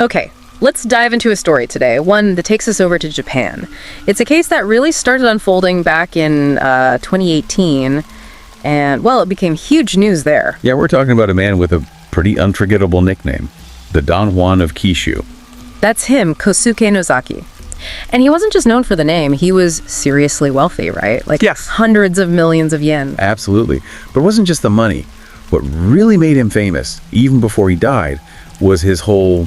Okay, let's dive into a story today, one that takes us over to Japan. It's a case that really started unfolding back in 2018, and, well, it became huge news there. Yeah, we're talking about a man with a pretty unforgettable nickname, the Don Juan of Kishu. That's him, Kosuke Nozaki. And he wasn't just known for the name, he was seriously wealthy, right? Like Yes. hundreds of millions of yen. Absolutely. But it wasn't just the money. What really made him famous, even before he died, was his whole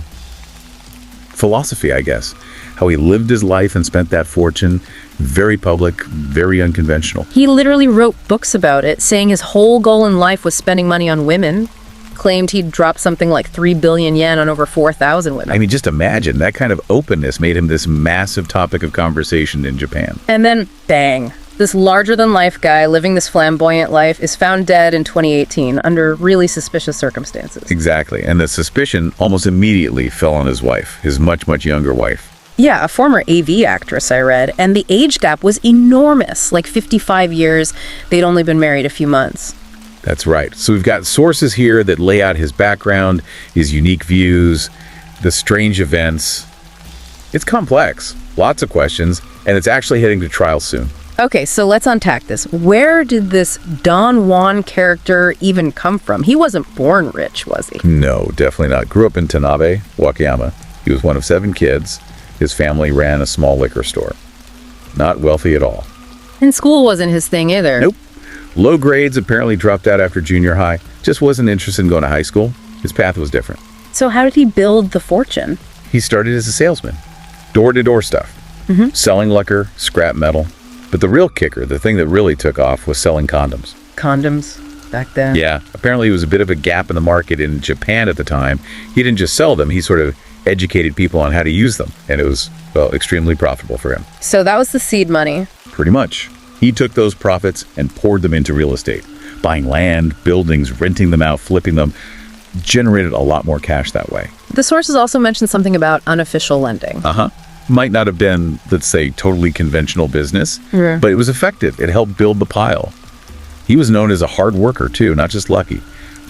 philosophy, I guess. How he lived his life and spent that fortune. Very public, very unconventional. He literally wrote books about it, saying his whole goal in life was spending money on women. Claimed he'd dropped something like 3 billion yen on over 4,000 women. I mean, just imagine, that kind of openness made him this massive topic of conversation in Japan. And then, bang. This larger-than-life guy living this flamboyant life is found dead in 2018 under really suspicious circumstances. Exactly. And the suspicion almost immediately fell on his wife, his much, much younger wife. Yeah, a former AV actress, I read, and the age gap was enormous, like 55 years. They'd only been married a few months. That's right. So we've got sources here that lay out his background, his unique views, the strange events. It's complex, lots of questions, and it's actually heading to trial soon. Okay, so let's unpack this. Where did this Don Juan character even come from? He wasn't born rich, was he? No, definitely not. Grew up in Tanabe, Wakayama. He was one of 7 kids. His family ran a small liquor store. Not wealthy at all. And school wasn't his thing either. Nope. Low grades, apparently dropped out after junior high. Just wasn't interested in going to high school. His path was different. So how did he build the fortune? He started as a salesman. Door-to-door stuff. Selling liquor, scrap metal. But the real kicker, the thing that really took off, was selling condoms. Condoms back then? Yeah. Apparently it was a bit of a gap in the market in Japan at the time. He didn't just sell them. He sort of educated people on how to use them. And it was, well, extremely profitable for him. So that was the seed money. Pretty much. He took those profits and poured them into real estate. Buying land, buildings, renting them out, flipping them. Generated a lot more cash that way. The sources also mentioned something about unofficial lending. Might not have been, let's say, totally conventional business, Yeah. but it was effective. It helped build the pile. He was known as a hard worker, too, not just lucky.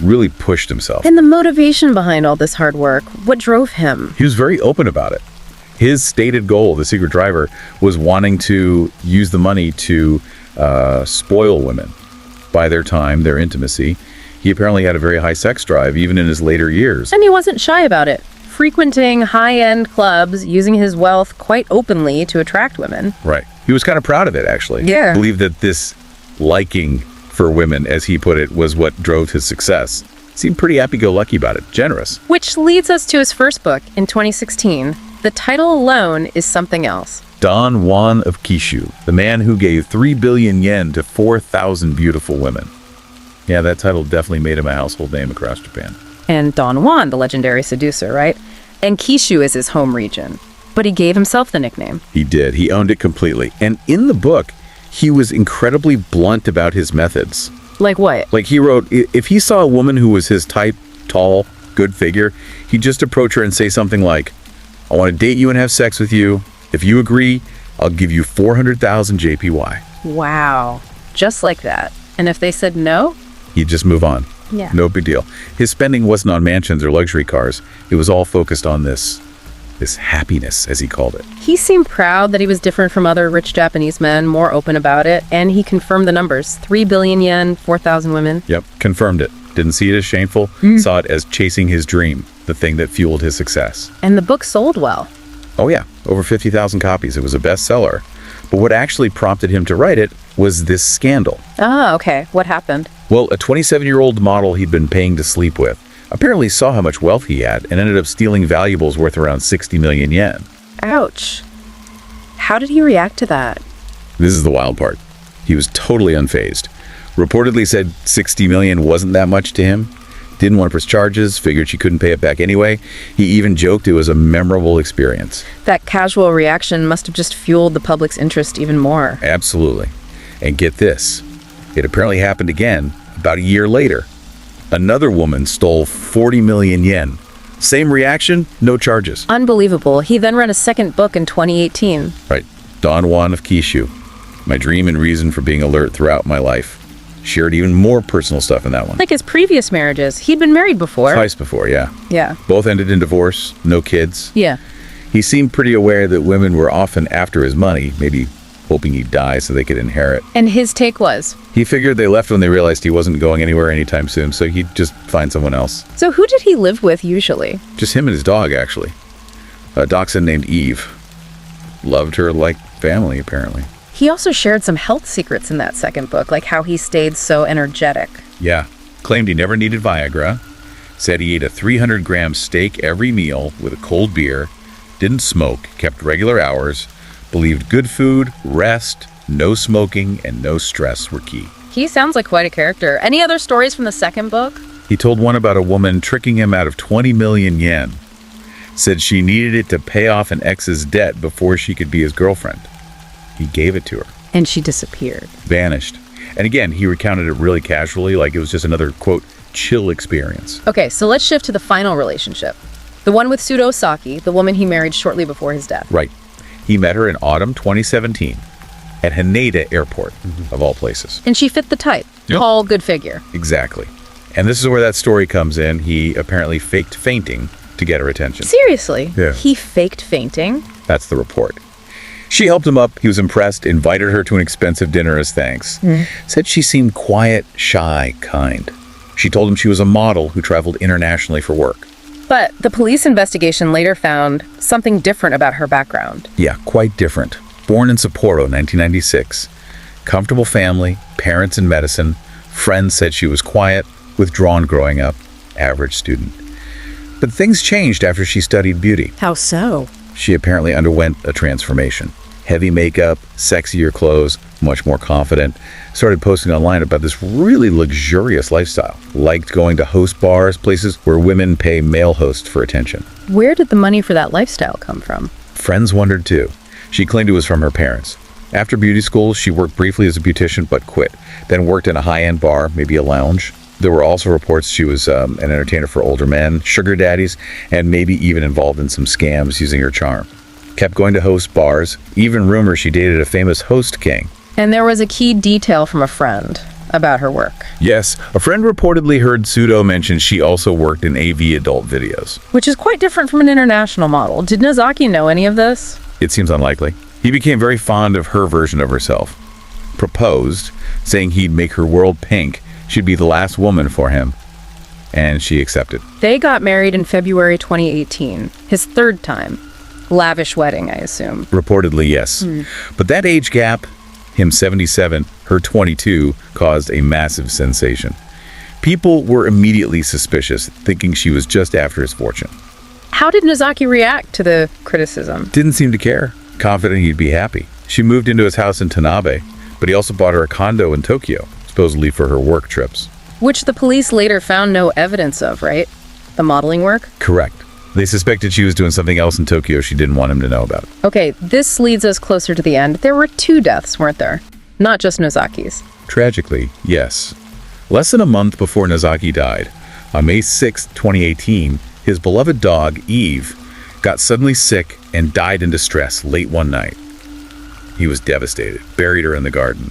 Really pushed himself. And the motivation behind all this hard work, what drove him? He was very open about it. His stated goal, the secret driver, was wanting to use the money to spoil women, buy their time, their intimacy. He apparently had a very high sex drive, even in his later years. And he wasn't shy about it, frequenting high-end clubs, using his wealth quite openly to attract women. Right. He was kind of proud of it, actually. Yeah. Believed that this liking for women, as he put it, was what drove his success. Seemed pretty happy-go-lucky about it, generous. Which leads us to his first book in 2016. The title alone is something else. Don Juan of Kishu, the man who gave 3 billion yen to 4,000 beautiful women. Yeah, that title definitely made him a household name across Japan. And Don Juan, the legendary seducer, right? And Kishu is his home region. But he gave himself the nickname. He did. He owned it completely. And in the book, he was incredibly blunt about his methods. Like what? Like he wrote, if he saw a woman who was his type, tall, good figure, he'd just approach her and say something like, I want to date you and have sex with you. If you agree, I'll give you 400,000 JPY. Wow. Just like that. And if they said no? He'd just move on. Yeah. No big deal. His spending wasn't on mansions or luxury cars. It was all focused on this happiness, as he called it. He seemed proud that he was different from other rich Japanese men, more open about it, and he confirmed the numbers. 3 billion yen, 4,000 women. Yep, confirmed it. Didn't see it as shameful, saw it as chasing his dream, the thing that fueled his success. And the book sold well. Oh yeah, over 50,000 copies. It was a bestseller. But what actually prompted him to write it was this scandal. Ah, okay. What happened? Well, a 27-year-old model he'd been paying to sleep with apparently saw how much wealth he had and ended up stealing valuables worth around 60 million yen. Ouch. How did he react to that? This is the wild part. He was totally unfazed. Reportedly said 60 million wasn't that much to him. Didn't want to press charges, figured she couldn't pay it back anyway. He even joked it was a memorable experience. That casual reaction must have just fueled the public's interest even more. Absolutely. And get this. It apparently happened again about a year later. Another woman stole 40 million yen. Same reaction, no charges. Unbelievable. He then read a second book in 2018. Right. Don Juan of Kishu. My dream and reason for being alert throughout my life. Shared even more personal stuff in that one. Like his previous marriages. He'd been married before. Twice before, yeah. Yeah. Both ended in divorce, no kids. Yeah. He seemed pretty aware that women were often after his money, maybe hoping he'd die so they could inherit. And his take was? He figured they left when they realized he wasn't going anywhere anytime soon, so he'd just find someone else. So who did he live with usually? Just him and his dog, actually. A dachshund named Eve. Loved her like family, apparently. He also shared some health secrets in that second book, like how he stayed so energetic. Yeah. Claimed he never needed Viagra. Said he ate a 300-gram steak every meal with a cold beer. Didn't smoke. Kept regular hours. Believed good food, rest, no smoking, and no stress were key. He sounds like quite a character. Any other stories from the second book? He told one about a woman tricking him out of 20 million yen. Said she needed it to pay off an ex's debt before she could be his girlfriend. He gave it to her. And she disappeared. Vanished. And again, he recounted it really casually, like it was just another, quote, chill experience. Okay, so let's shift to the final relationship. The one with Sudo Saki, the woman he married shortly before his death. Right. He met her in autumn 2017 at Haneda Airport, of all places. And she fit the type. Yep. Tall, good figure. Exactly. And this is where that story comes in. He apparently faked fainting to get her attention. Seriously? Yeah. He faked fainting? That's the report. She helped him up. He was impressed, invited her to an expensive dinner as thanks. Said she seemed quiet, shy, kind. She told him she was a model who traveled internationally for work. But the police investigation later found something different about her background. Yeah, quite different. Born in Sapporo, 1996. Comfortable family, parents in medicine. Friends said she was quiet, withdrawn growing up, average student. But things changed after she studied beauty. How so? She apparently underwent a transformation. Heavy makeup, sexier clothes, much more confident. Started posting online about this really luxurious lifestyle. Liked going to host bars, places where women pay male hosts for attention. Where did the money for that lifestyle come from? Friends wondered too. She claimed it was from her parents. After beauty school, she worked briefly as a beautician but quit. Then worked in a high-end bar, maybe a lounge. There were also reports she was an entertainer for older men, sugar daddies, and maybe even involved in some scams using her charm. Kept going to host bars, even rumors she dated a famous host king. And there was a key detail from a friend about her work. Yes, a friend reportedly heard Sudo mention she also worked in AV adult videos. Which is quite different from an international model. Did Nozaki know any of this? It seems unlikely. He became very fond of her version of herself. Proposed, saying he'd make her world pink. She'd be the last woman for him. And she accepted. They got married in February 2018. His third time. Lavish wedding, I assume. Reportedly, yes. But that age gap, him 77, her 22, caused a massive sensation. People were immediately suspicious, thinking she was just after his fortune. How did Nozaki react to the criticism? Didn't seem to care, confident he'd be happy. She moved into his house in Tanabe, but he also bought her a condo in Tokyo, supposedly for her work trips. Which the police later found no evidence of, right? The modeling work? Correct. They suspected she was doing something else in Tokyo she didn't want him to know about. Okay, this leads us closer to the end. There were 2 deaths, weren't there? Not just Nozaki's. Tragically, yes. Less than a month before Nozaki died, on May 6, 2018, his beloved dog, Eve, got suddenly sick and died in distress late one night. He was devastated, buried her in the garden.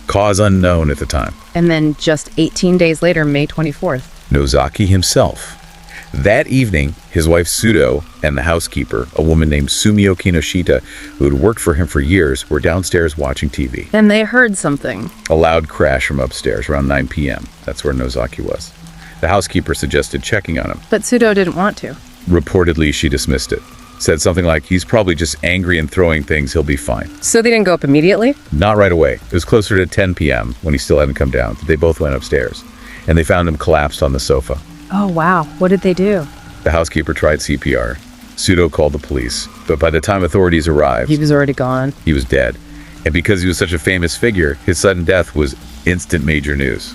Cause unknown at the time. And then just 18 days later, May 24th. Nozaki himself. That evening, his wife Sudo and the housekeeper, a woman named Sumio Kinoshita, who had worked for him for years, were downstairs watching TV. And they heard something. A loud crash from upstairs around 9 p.m. That's where Nozaki was. The housekeeper suggested checking on him. But Sudo didn't want to. Reportedly, she dismissed it. Said something like, he's probably just angry and throwing things, he'll be fine. So they didn't go up immediately? Not right away. It was closer to 10 p.m. when he still hadn't come down. They both went upstairs, and they found him collapsed on the sofa. Oh, wow. What did they do? The housekeeper tried CPR. Sudo called the police, but by the time authorities arrived, He was already gone. he was dead. And because he was such a famous figure, his sudden death was instant major news.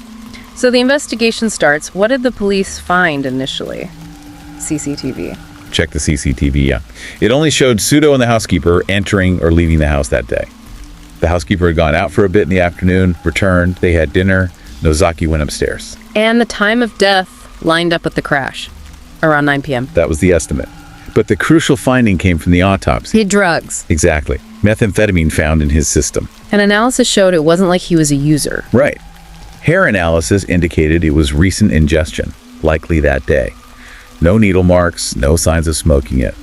So the investigation starts. What did the police find initially? CCTV. Check the CCTV, yeah. It only showed Sudo and the housekeeper entering or leaving the house that day. The housekeeper had gone out for a bit in the afternoon, returned, they had dinner, Nozaki went upstairs. And the time of death lined up with the crash, around 9 p.m. That was the estimate. But the crucial finding came from the autopsy. He had drugs. Exactly. Methamphetamine found in his system. An analysis showed it wasn't like he was a user. Right. Hair analysis indicated it was recent ingestion, likely that day. No needle marks, no signs of smoking it.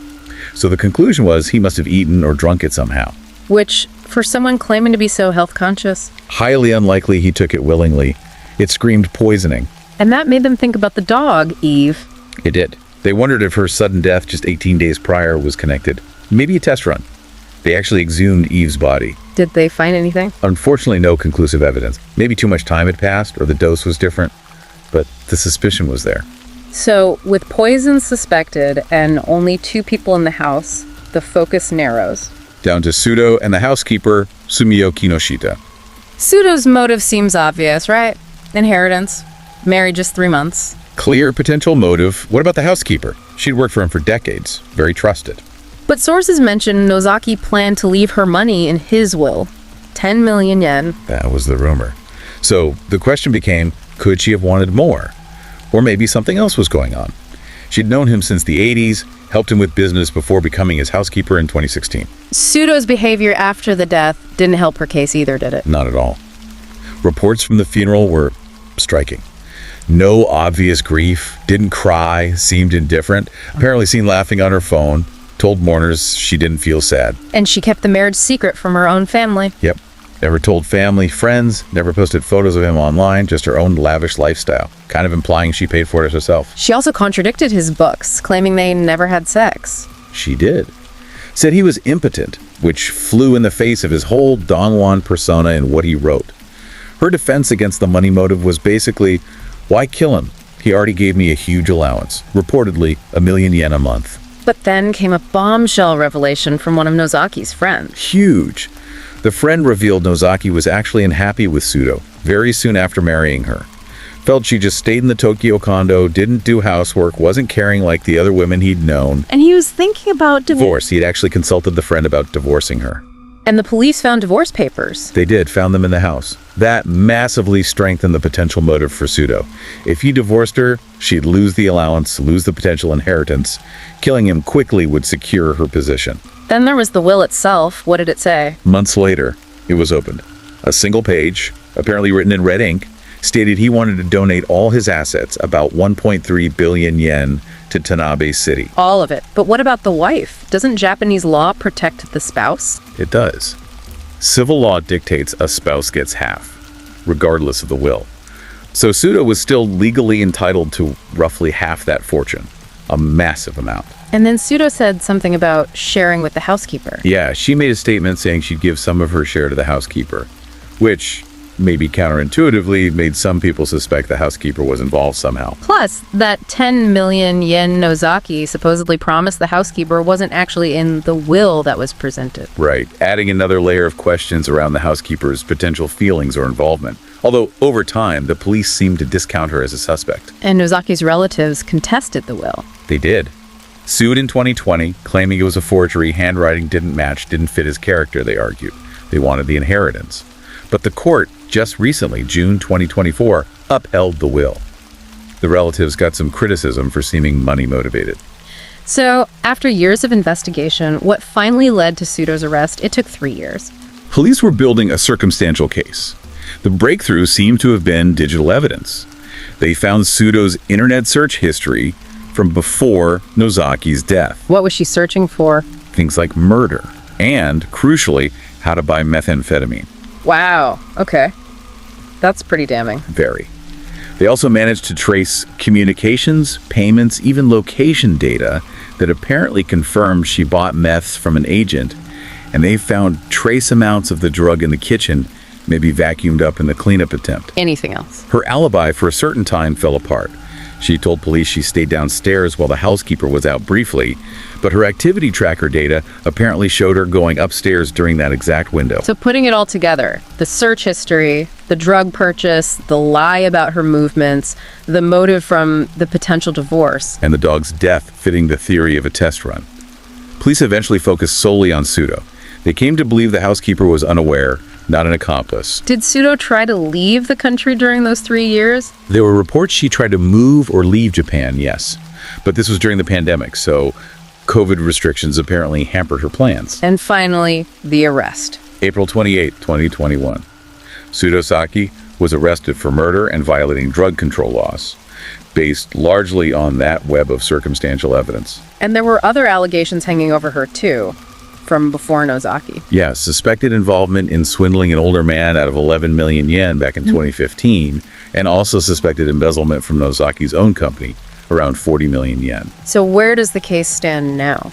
So the conclusion was he must have eaten or drunk it somehow. Which, for someone claiming to be so health conscious, Highly unlikely he took it willingly. It screamed poisoning. and that made them think about the dog, Eve. It did. They wondered if her sudden death just 18 days prior was connected. Maybe a test run. They actually exhumed Eve's body. Did they find anything? Unfortunately, no conclusive evidence. Maybe too much time had passed or the dose was different, but the suspicion was there. So, with poison suspected and only 2 people in the house, the focus narrows. Down to Sudo and the housekeeper, Sumio Kinoshita. Sudo's motive seems obvious, right? Inheritance. Married just 3 months. Clear potential motive. What about the housekeeper? She'd worked for him for decades. Very trusted. But sources mention Nozaki planned to leave her money in his will. 10 million yen. That was the rumor. So the question became, could she have wanted more? Or maybe something else was going on. She'd known him since the 80s, helped him with business before becoming his housekeeper in 2016. Sudo's behavior after the death didn't help her case either, did it? Not at all. Reports from the funeral were striking. No obvious grief, didn't cry, seemed indifferent, apparently seen laughing on her phone, told mourners she didn't feel sad. And she kept the marriage secret from her own family. Yep. Never told family, friends, never posted photos of him online, just her own lavish lifestyle, kind of implying she paid for it herself. She also contradicted his books, claiming they never had sex. She did. Said he was impotent, which flew in the face of his whole Don Juan persona and what he wrote. Her defense against the money motive was basically, why kill him? He already gave me a huge allowance, reportedly 1 million yen a month. But then came a bombshell revelation from one of Nozaki's friends. Huge. The friend revealed Nozaki was actually unhappy with Sudo very soon after marrying her. Felt she just stayed in the Tokyo condo, didn't do housework, wasn't caring like the other women he'd known. And he was thinking about Divorce. He'd actually consulted the friend about divorcing her. And the police found divorce papers. They did, found them in the house. That massively strengthened the potential motive for Sudo. If he divorced her, she'd lose the allowance, lose the potential inheritance. Killing him quickly would secure her position. Then there was the will itself. What did it say? Months later, it was opened. A single page, apparently written in red ink, stated he wanted to donate all his assets, about 1.3 billion yen, to Tanabe City. All of it. But what about the wife? Doesn't Japanese law protect the spouse? It does. Civil law dictates a spouse gets half, regardless of the will. So Sudo was still legally entitled to roughly half that fortune, a massive amount. And then Sudo said something about sharing with the housekeeper. Yeah, she made a statement saying she'd give some of her share to the housekeeper, which, maybe counterintuitively, made some people suspect the housekeeper was involved somehow. Plus, that 10 million yen Nozaki supposedly promised the housekeeper wasn't actually in the will that was presented. Right, adding another layer of questions around the housekeeper's potential feelings or involvement. Although, over time, the police seemed to discount her as a suspect. And Nozaki's relatives contested the will. They did. Sued in 2020, claiming it was a forgery, handwriting didn't match, didn't fit his character, they argued. They wanted the inheritance. But the court, just recently, June 2024, upheld the will. The relatives got some criticism for seeming money-motivated. So, after years of investigation, what finally led to Sudo's arrest, it took 3 years. Police were building a circumstantial case. The breakthrough seemed to have been digital evidence. They found Sudo's internet search history from before Nozaki's death. What was she searching for? Things like murder and, crucially, how to buy methamphetamine. Wow, okay. That's pretty damning. Very. They also managed to trace communications, payments, even location data that apparently confirmed she bought meth from an agent, and they found trace amounts of the drug in the kitchen, maybe vacuumed up in the cleanup attempt. Anything else? Her alibi for a certain time fell apart. She told police she stayed downstairs while the housekeeper was out briefly, but her activity tracker data apparently showed her going upstairs during that exact window. So putting it all together, the search history, the drug purchase, the lie about her movements, the motive from the potential divorce. And the dog's death fitting the theory of a test run. Police eventually focused solely on Sudo. They came to believe the housekeeper was unaware, not an accomplice. Did Sudo try to leave the country during those 3 years? There were reports she tried to move or leave Japan, yes. But this was during the pandemic, so COVID restrictions apparently hampered her plans. And finally, the arrest. April 28, 2021. Sudo Saki was arrested for murder and violating drug control laws, based largely on that web of circumstantial evidence. And there were other allegations hanging over her, too, from before Nozaki. Yes, suspected involvement in swindling an older man out of 11 million yen back in 2015, and also suspected embezzlement from Nozaki's own company, around 40 million yen. So where does the case stand now?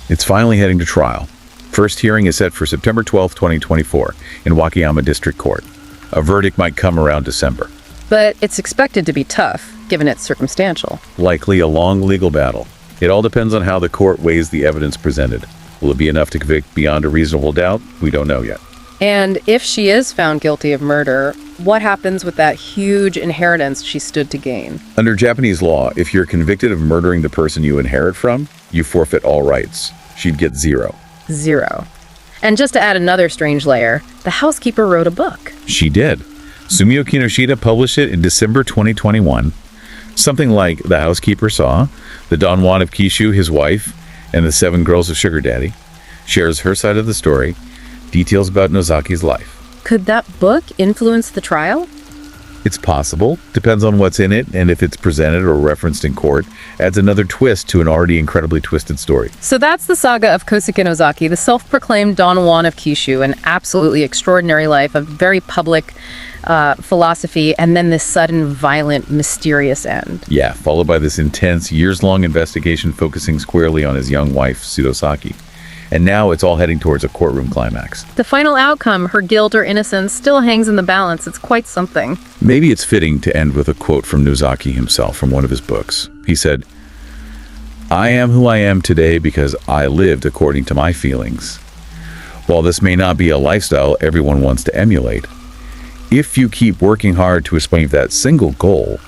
It's finally heading to trial. First hearing is set for September 12, 2024, in Wakayama District Court. A verdict might come around December. But it's expected to be tough, given it's circumstantial. Likely a long legal battle. It all depends on how the court weighs the evidence presented. Will it be enough to convict beyond a reasonable doubt? We don't know yet. And if she is found guilty of murder, what happens with that huge inheritance she stood to gain? Under Japanese law, if you're convicted of murdering the person you inherit from, you forfeit all rights. She'd get 0. 0. And just to add another strange layer, the housekeeper wrote a book. She did. Sumio Kinoshita published it in December 2021. Something like The Housekeeper Saw, The Juan of Kishu, His Wife, and The 7 Girls of Sugar Daddy, shares her side of the story, details about Nozaki's life. Could that book influence the trial? It's possible. Depends on what's in it, and if it's presented or referenced in court, adds another twist to an already incredibly twisted story. So that's the saga of Kosuke Nozaki, the self-proclaimed Don Juan of Kishu, an absolutely extraordinary life, a very public philosophy, and then this sudden, violent, mysterious end. Yeah, followed by this intense, years-long investigation focusing squarely on his young wife, Sudosaki. And now it's all heading towards a courtroom climax. The final outcome, her guilt or innocence, still hangs in the balance. It's quite something. Maybe it's fitting to end with a quote from Nozaki himself from one of his books. He said, "I am who I am today because I lived according to my feelings. While this may not be a lifestyle everyone wants to emulate, if you keep working hard to achieve that single goal,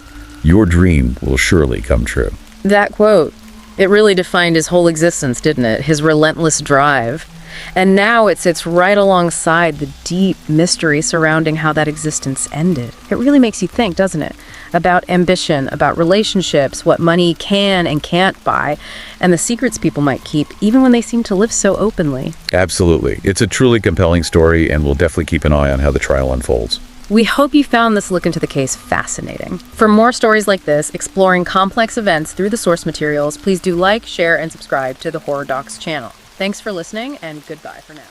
your dream will surely come true." That quote, it really defined his whole existence, didn't it? His relentless drive. And now it sits right alongside the deep mystery surrounding how that existence ended. It really makes you think, doesn't it? About ambition, about relationships, what money can and can't buy, and the secrets people might keep, even when they seem to live so openly. Absolutely. It's a truly compelling story, and we'll definitely keep an eye on how the trial unfolds. We hope you found this look into the case fascinating. For more stories like this, exploring complex events through the source materials, please do like, share, and subscribe to the Horror Docs channel. Thanks for listening, and goodbye for now.